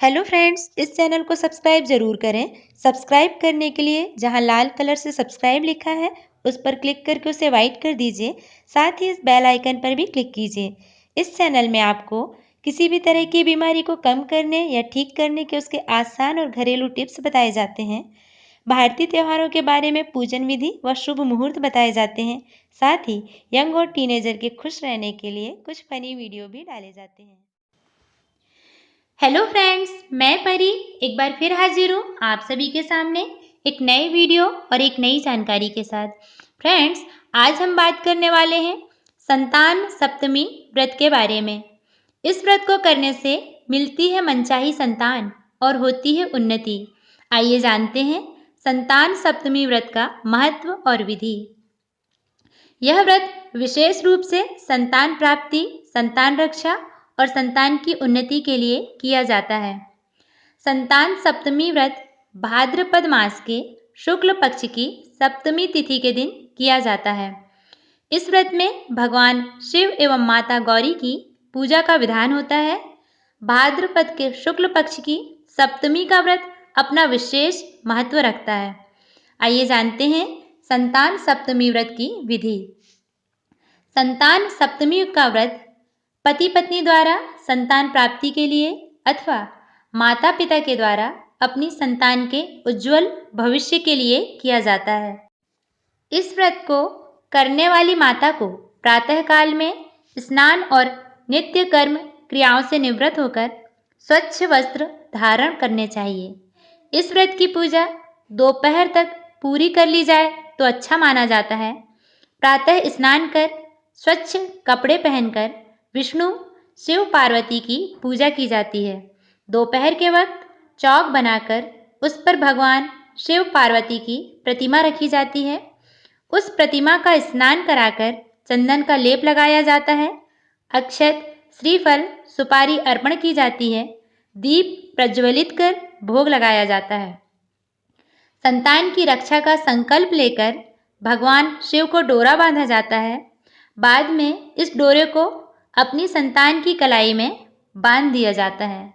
Hello friends, इस channel को subscribe जरूर करें। सब्सक्राइब करने के लिए जहां लाल कलर से सब्सक्राइब लिखा है उस पर क्लिक करके उसे वाइट कर दीजिए। साथ ही इस बेल आइकन पर भी क्लिक कीजिए। इस चैनल में आपको किसी भी तरह की बीमारी को कम करने या ठीक करने के उसके आसान और घरेलू टिप्स बताए जाते हैं। भारतीय त्योहारों के बारे में पूजन विधि व शुभ मुहूर्त बताए जाते हैं। साथ ही यंग और टीनेजर के खुश रहने के लिए कुछ फनी वीडियो भी डाले जाते हैं। हेलो फ्रेंड्स, मैं परी एक बार फिर हाजिर हूँ आप सभी के सामने एक नए वीडियो और एक नई जानकारी के साथ। फ्रेंड्स, आज हम बात करने वाले हैं संतान सप्तमी व्रत के बारे में। इस व्रत को करने से मिलती है मनचाही संतान और होती है उन्नति। आइए जानते हैं संतान सप्तमी व्रत का महत्व और विधि। यह व्रत विशेष रूप से संतान प्राप्ति, संतान रक्षा और संतान की उन्नति के लिए किया जाता है। संतान सप्तमी व्रत भाद्रपद मास के शुक्ल पक्ष की सप्तमी तिथि के दिन किया जाता है। इस व्रत में भगवान शिव एवं माता गौरी की पूजा का विधान होता है। भाद्रपद के शुक्ल पक्ष की सप्तमी का व्रत अपना विशेष महत्व रखता है। आइए जानते हैं संतान सप्तमी व्रत की विधि। संतान सप्तमी का व्रत पति पत्नी द्वारा संतान प्राप्ति के लिए अथवा माता पिता के द्वारा अपनी संतान के उज्जवल भविष्य के लिए किया जाता है। इस व्रत को करने वाली माता को प्रातः काल में स्नान और नित्य कर्म क्रियाओं से निवृत्त होकर स्वच्छ वस्त्र धारण करने चाहिए। इस व्रत की पूजा दोपहर तक पूरी कर ली जाए तो अच्छा माना जाता है। प्रातः स्नान कर स्वच्छ कपड़े पहनकर विष्णु शिव पार्वती की पूजा की जाती है। दोपहर के वक्त चौक बनाकर उस पर भगवान शिव पार्वती की प्रतिमा रखी जाती है। उस प्रतिमा का स्नान कराकर चंदन का लेप लगाया जाता है। अक्षत, श्रीफल, सुपारी अर्पण की जाती है। दीप प्रज्वलित कर भोग लगाया जाता है। संतान की रक्षा का संकल्प लेकर भगवान शिव को डोरा बांधा जाता है। बाद में इस डोरे को अपनी संतान की कलाई में बांध दिया जाता है।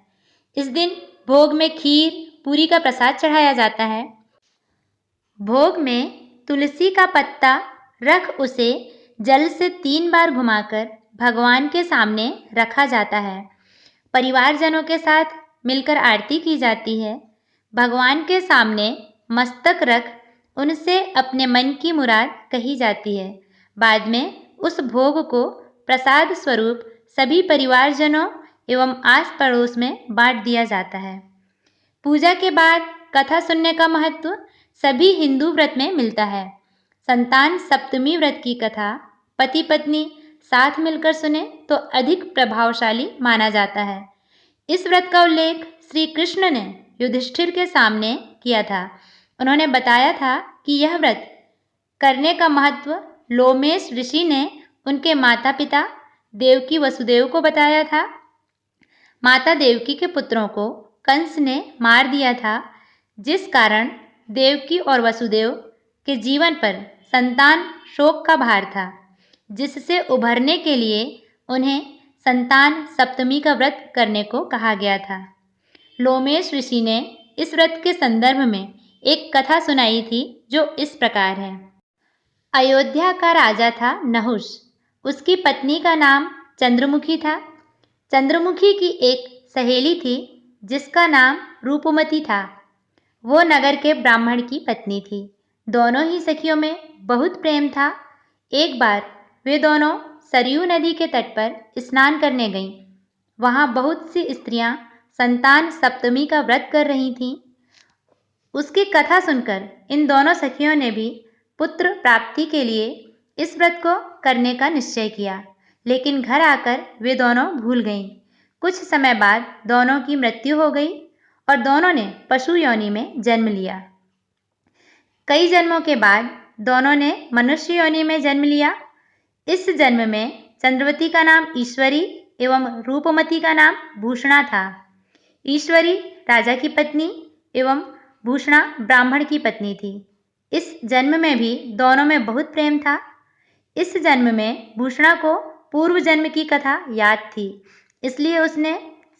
इस दिन भोग में खीर पूरी का प्रसाद चढ़ाया जाता है। भोग में तुलसी का पत्ता रख उसे जल से 3 बार घुमाकर भगवान के सामने रखा जाता है। परिवारजनों के साथ मिलकर आरती की जाती है। भगवान के सामने मस्तक रख उनसे अपने मन की मुराद कही जाती है। बाद में उस भोग को प्रसाद स्वरूप सभी परिवारजनों एवं आस पड़ोस में बांट दिया जाता है। पूजा के बाद कथा सुनने का महत्व सभी हिंदू व्रत में मिलता है। संतान सप्तमी व्रत की कथा पति पत्नी साथ मिलकर सुने तो अधिक प्रभावशाली माना जाता है। इस व्रत का उल्लेख श्री कृष्ण ने युधिष्ठिर के सामने किया था। उन्होंने बताया था कि यह व्रत करने का महत्व लोमेश ऋषि ने उनके माता पिता देवकी वसुदेव को बताया था। माता देवकी के पुत्रों को कंस ने मार दिया था, जिस कारण देवकी और वसुदेव के जीवन पर संतान शोक का भार था, जिससे उभरने के लिए उन्हें संतान सप्तमी का व्रत करने को कहा गया था। लोमेश ऋषि ने इस व्रत के संदर्भ में एक कथा सुनाई थी जो इस प्रकार है। अयोध्या का राजा था नहुष। उसकी पत्नी का नाम चंद्रमुखी था। चंद्रमुखी की एक सहेली थी जिसका नाम रूपमती था। वो नगर के ब्राह्मण की पत्नी थी। दोनों ही सखियों में बहुत प्रेम था। एक बार वे दोनों सरयू नदी के तट पर स्नान करने गईं। वहाँ बहुत सी स्त्रियां संतान सप्तमी का व्रत कर रही थीं। उसकी कथा सुनकर इन दोनों सखियों ने भी पुत्र प्राप्ति के लिए इस व्रत को करने का निश्चय किया, लेकिन घर आकर वे दोनों भूल गईं। कुछ समय बाद दोनों की मृत्यु हो गई और दोनों ने पशु योनि में जन्म लिया। कई जन्मों के बाद दोनों ने मनुष्य योनि में जन्म लिया। इस जन्म में चंद्रवती का नाम ईश्वरी एवं रूपमती का नाम भूषणा था। ईश्वरी राजा की पत्नी एवं भूषणा ब्राह्मण की पत्नी थी। इस जन्म में भी दोनों में बहुत प्रेम था। इस जन्म में भूषणा को पूर्व जन्म की कथा याद थी, इसलिए उसने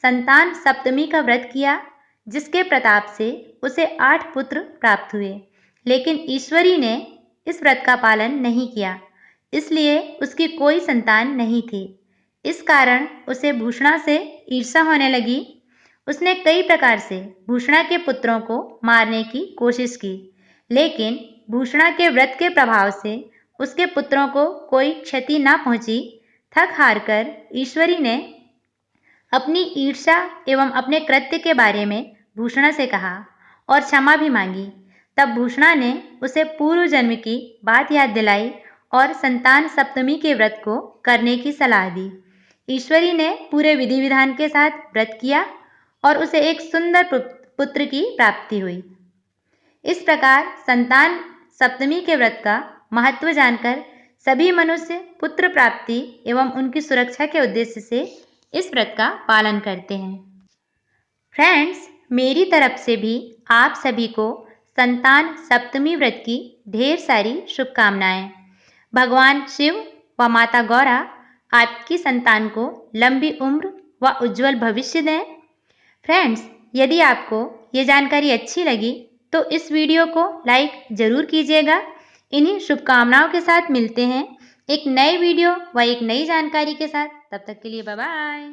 संतान सप्तमी का व्रत किया, जिसके प्रताप से उसे 8 पुत्र प्राप्त हुए। लेकिन ईश्वरी ने इस व्रत का पालन नहीं किया, इसलिए उसकी कोई संतान नहीं थी। इस कारण उसे भूषणा से ईर्ष्या होने लगी। उसने कई प्रकार से भूषणा के पुत्रों को मारने की कोशिश की, लेकिन भूषणा के व्रत के प्रभाव से उसके पुत्रों को कोई क्षति न पहुंची। थक हार कर ईश्वरी ने अपनी ईर्ष्या एवं अपने कृत्य के बारे में भूषणा से कहा और क्षमा भी मांगी। तब भूषणा ने उसे पूर्व जन्म की बात याद दिलाई और संतान सप्तमी के व्रत को करने की सलाह दी। ईश्वरी ने पूरे विधि विधान के साथ व्रत किया और उसे एक सुंदर पुत्र की प्राप्ति हुई। इस प्रकार संतान सप्तमी के व्रत का महत्व जानकर सभी मनुष्य पुत्र प्राप्ति एवं उनकी सुरक्षा के उद्देश्य से इस व्रत का पालन करते हैं। फ्रेंड्स, मेरी तरफ से भी आप सभी को संतान सप्तमी व्रत की ढेर सारी शुभकामनाएं। भगवान शिव व माता गौरा आपकी संतान को लंबी उम्र व उज्जवल भविष्य दें। फ्रेंड्स, यदि आपको ये जानकारी अच्छी लगी तो इस वीडियो को लाइक जरूर कीजिएगा। इन्हीं शुभकामनाओं के साथ मिलते हैं एक नए वीडियो व एक नई जानकारी के साथ। तब तक के लिए बाय बाय।